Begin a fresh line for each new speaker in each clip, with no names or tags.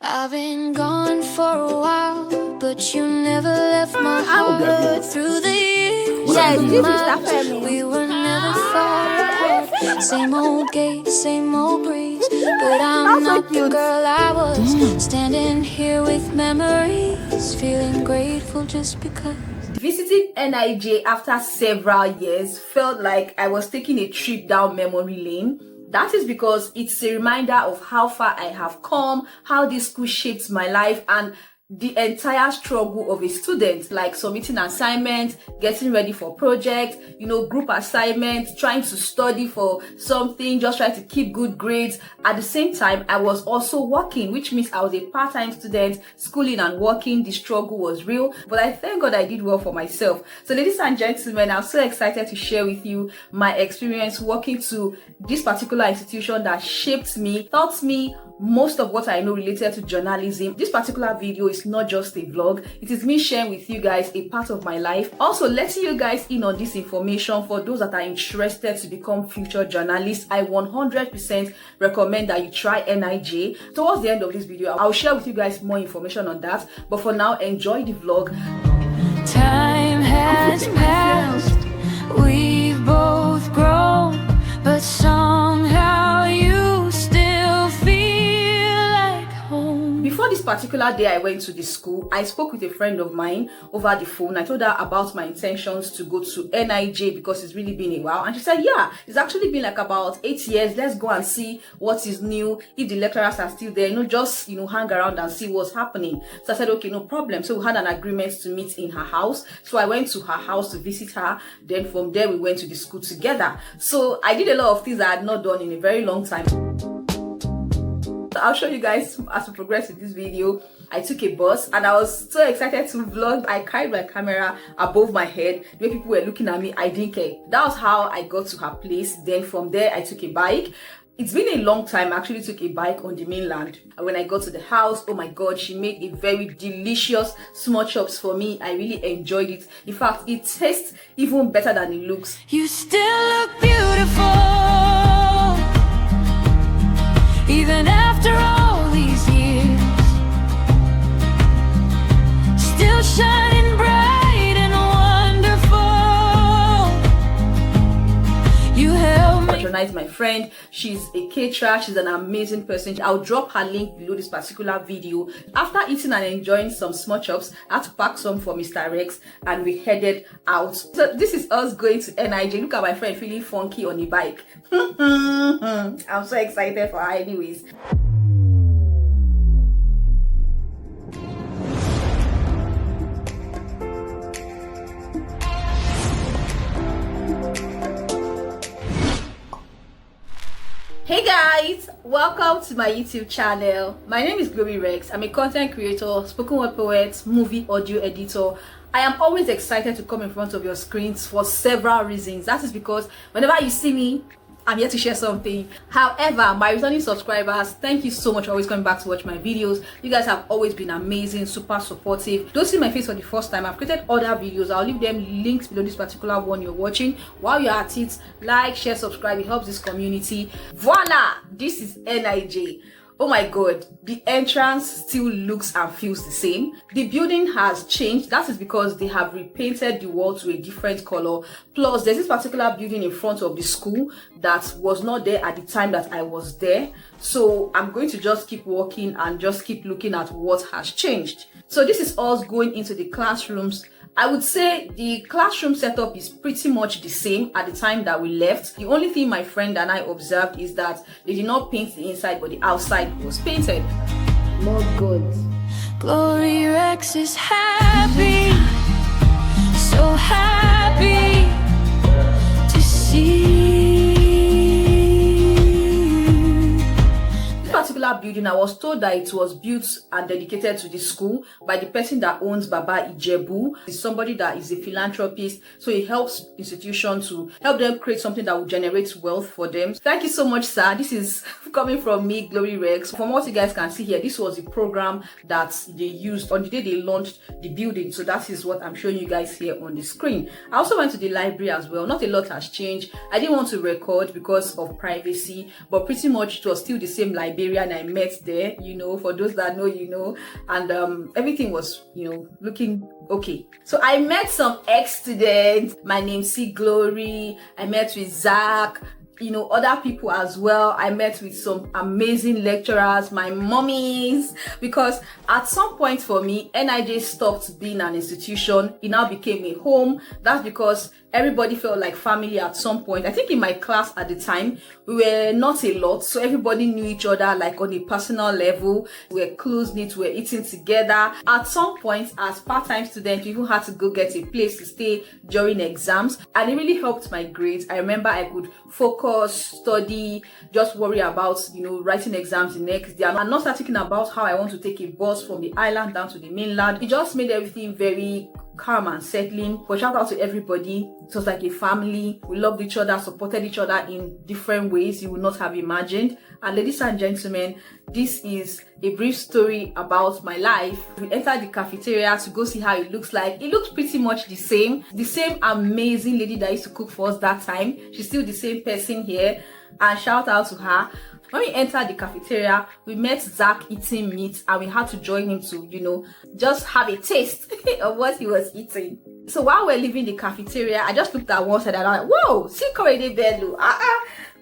I've been gone for a while, but you never left my heart. Through the years, we were never far apart. Same old gate, same old breeze, but I'm not the girl I was. Standing here with memories, feeling grateful just because.
Visiting NIJ after several years felt like I was taking a trip down memory lane. That is because it's a reminder of how far I have come, how this school shaped my life, and the entire struggle of a student, like submitting assignments, getting ready for projects, group assignments, trying to study for something, just trying to keep good grades. At the same time, I was also working, which means I was a part-time student, schooling and working. The struggle was real, but I thank God I did well for myself. So ladies and gentlemen, I'm so excited to share with you my experience working to this particular institution that shaped me, taught me most of what I know related to journalism. This particular video is not just a vlog, it is me sharing with you guys a part of my life, also letting you guys in on this information for those that are interested to become future journalists. I 100% recommend that you try NIJ. Towards the end of this video, I'll share with you guys more information on that, but for now, enjoy the vlog.
Time has passed, we've both grown, but somehow you still feel like home.
Before this particular day I went to the school, I spoke with a friend of mine over the phone. I told her about my intentions to go to NIJ because it's really been a while, and she said, yeah, it's actually been like about 8 years. Let's go and see what is new, if the lecturers are still there, just hang around and see what's happening. So I said, okay, no problem. So we had an agreement to meet in her house. So I went to her house to visit her. Then from there we went to the school together. So I did a lot of things I had not done in a very long time. I'll show you guys as we progress with this video. I took a bus and I was so excited to vlog. I carried my camera above my head. The way people were looking at me, I didn't care. That was how I got to her place. Then from there, I took a bike. It's been a long time. I actually took a bike on the mainland. And when I got to the house, oh my God, she made a very delicious small chops for me. I really enjoyed it. In fact, it tastes even better than it looks.
You still look beautiful, even after all these years, still shining bright and wonderful. You help me.
Patronize my friend. She's a caterer. She's an amazing person. I'll drop her link below this particular video. After eating and enjoying some small chops, I had to pack some for Mr. Rex and we headed out. So this is us going to NIJ. Look at my friend feeling funky on the bike. I'm so excited for her anyways. Hey guys, welcome to my YouTube channel. My name is Glory Rex. I'm a content creator, spoken word poet, movie audio editor. I am always excited to come in front of your screens for several reasons. That is because whenever you see me, I'm here to share something. However, my returning subscribers, thank you so much for always coming back to watch my videos. You guys have always been amazing, super supportive. Don't see my face for the first time. I've created other videos. I'll leave them links below this particular one you're watching. While you're at it, like, share, subscribe. It helps this community. Voila! This is NIJ. Oh my God, the entrance still looks and feels the same. The building has changed. That is because they have repainted the wall to a different color. Plus, there's this particular building in front of the school that was not there at the time that I was there. So I'm going to just keep walking and just keep looking at what has changed. So this is us going into the classrooms. I would say the classroom setup is pretty much the same at the time that we left. The only thing my friend and I observed is that they did not paint the inside, but the outside was painted. More good.
Glory Rex is happy, so happy to see.
Particular building, I was told that it was built and dedicated to the school by the person that owns Baba Ijebu. It's somebody that is a philanthropist, so he helps institutions to help them create something that will generate wealth for them. Thank you so much, sir. This is coming from me, Glory Rex. From what you guys can see here, this was the program that they used on the day they launched the building. So that is what I'm showing you guys here on the screen. I also went to the library as well. Not a lot has changed. I didn't want to record because of privacy, but pretty much it was still the same librarian I met there, for those that know, and everything was, looking okay. So I met some ex-students. My name's Glory. I met with Zach, other people as well. I met with some amazing lecturers, my mummies, because at some point for me, NIJ stopped being an institution. It now became a home. That's because everybody felt like family at some point. I think in my class at the time, we were not a lot, so everybody knew each other like on a personal level. We were close-knit, we were eating together. At some point, as part-time students, we even had to go get a place to stay during exams, and it really helped my grades. I remember I could focus, study, just worry about, writing exams the next day. I'm not start thinking about how I want to take a bus from the island down to the mainland. It just made everything very calm and settling. But shout out to everybody. It was like a family. We loved each other, supported each other in different ways you would not have imagined. And ladies and gentlemen, this is a brief story about my life. We entered the cafeteria to go see how it looks like. It looks pretty much the same. The same amazing lady that used to cook for us that time. She's still the same person here. And shout out to her. When we entered the cafeteria, we met Zach eating meat, and we had to join him to, just have a taste of what he was eating. So while we're leaving the cafeteria, I just looked at one side and I'm like, whoa, see Korede Bello.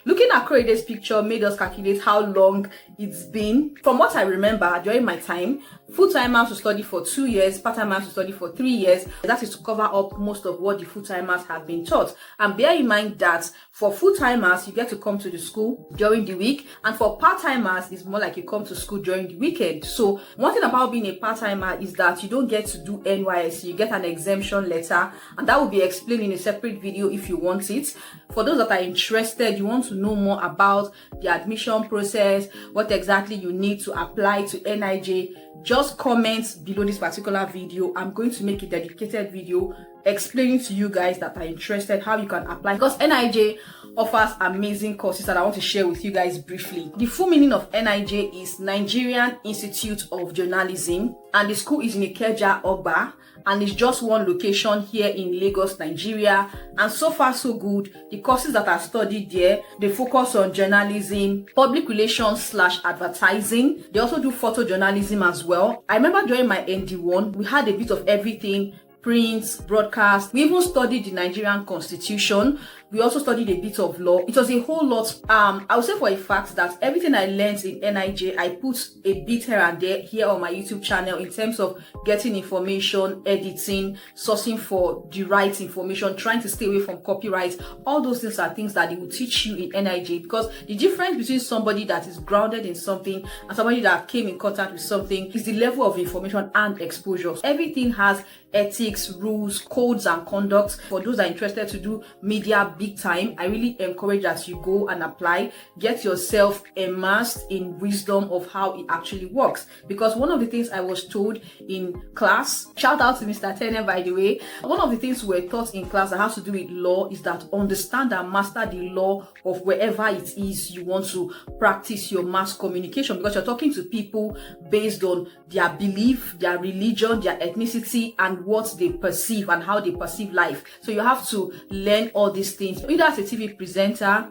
Looking at Korede's picture made us calculate how long it's been. From what I remember during my time, full-timers to study for 2 years, part-timers to study for 3 years. That is to cover up most of what the full-timers have been taught. And bear in mind that for full-timers, you get to come to the school during the week, and for part-timers, it's more like you come to school during the weekend. So one thing about being a part-timer is that you don't get to do NYSC. You get an exemption letter, and that will be explained in a separate video if you want it. For those that are interested, you want to know more about the admission process, what exactly you need to apply to NIJ, just comment below this particular video. I'm going to make a dedicated video explaining to you guys that are interested how you can apply, because NIJ offers amazing courses that I want to share with you guys briefly. The full meaning of NIJ is Nigerian Institute of Journalism, and the school is in Ikeja, Ogba, and it's just one location here in Lagos, Nigeria. And so far so good. The courses that are studied there, they focus on journalism, public relations / advertising. They also do photojournalism as well. I remember during my ND1, we had a bit of everything: print, broadcast. We even studied the Nigerian Constitution. We also studied a bit of law. It was a whole lot. I would say for a fact that everything I learned in NIJ, I put a bit here and there here on my YouTube channel in terms of getting information, editing, sourcing for the right information, trying to stay away from copyright. All those things are things that they will teach you in NIJ, because the difference between somebody that is grounded in something and somebody that came in contact with something is the level of information and exposure. Everything has ethics, rules, codes, and conduct. For those that are interested to do media big time, I really encourage that you go and apply, get yourself immersed in wisdom of how it actually works. Because one of the things I was told in class, shout out to Mr. Turner by the way, one of the things we were taught in class that has to do with law is that understand and master the law of wherever it is you want to practice your mass communication, because you're talking to people based on their belief, their religion, their ethnicity, and what they perceive and how they perceive life. So you have to learn all these things, either as a TV presenter,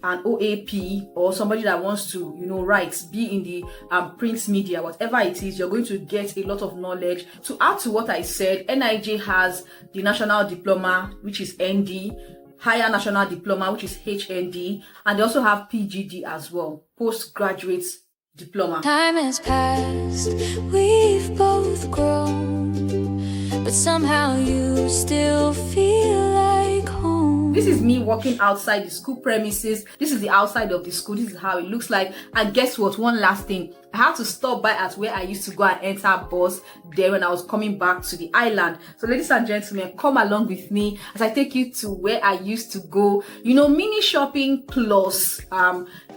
an OAP, or somebody that wants to, write, be in the print media, whatever it is, you're going to get a lot of knowledge. To add to what I said, NIJ has the National Diploma, which is ND, Higher National Diploma, which is HND, and they also have PGD as well, Postgraduate Diploma.
Time has passed, we've both grown, but somehow you still feel like home.
This is me walking outside the school premises. This is the outside of the school. This is how it looks like. And guess what? One last thing. I had to stop by at where I used to go and enter bus there when I was coming back to the island. So ladies and gentlemen, come along with me as I take you to where I used to go. Mini shopping plus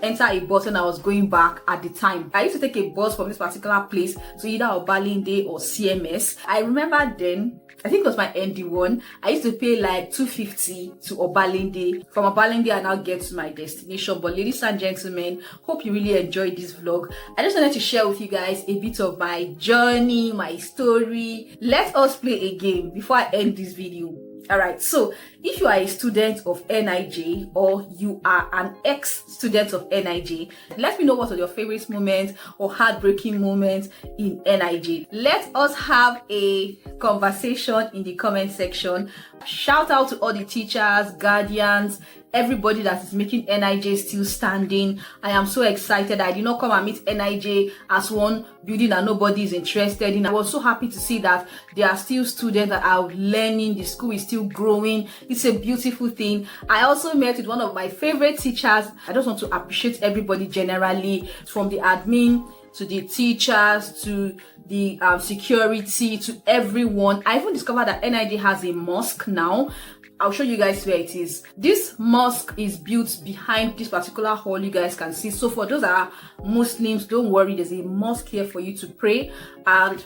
enter a bus when I was going back at the time. I used to take a bus from this particular place to either Obalende or CMS. I remember then, I think it was my ND1, I used to pay like 250 to Obalende. From Obalende, I now get to my destination. But ladies and gentlemen, hope you really enjoyed this vlog. I just wanted to share with you guys a bit of my journey, my story. Let us play a game before I end this video. All right, so if you are a student of NIJ or you are an ex-student of NIJ, let me know what are your favorite moments or heartbreaking moments in NIJ. Let us have a conversation in the comment section. Shout out to all the teachers, guardians, everybody that is making NIJ still standing. I am so excited. I did not come and meet NIJ as one building that nobody is interested in. I was so happy to see that there are still students that are learning. The school is still growing. It's a beautiful thing. I also met with one of my favorite teachers. I just want to appreciate everybody generally, from the admin to the teachers to the security, to everyone. I even discovered that NIJ has a mosque now. I'll show you guys where it is. This mosque is built behind this particular hall you guys can see. So for those that are Muslims, don't worry, there's a mosque here for you to pray. And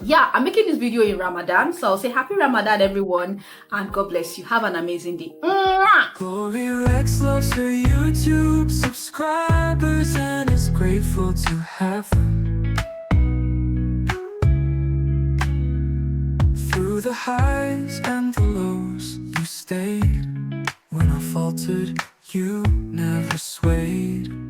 yeah, I'm making this video in Ramadan, so I'll say happy Ramadan everyone, and God bless you. Have an amazing day.
Glory Rex loves her YouTube subscribers and is grateful to have them. Through the highs and the lows, you stayed. When I faltered, you never swayed.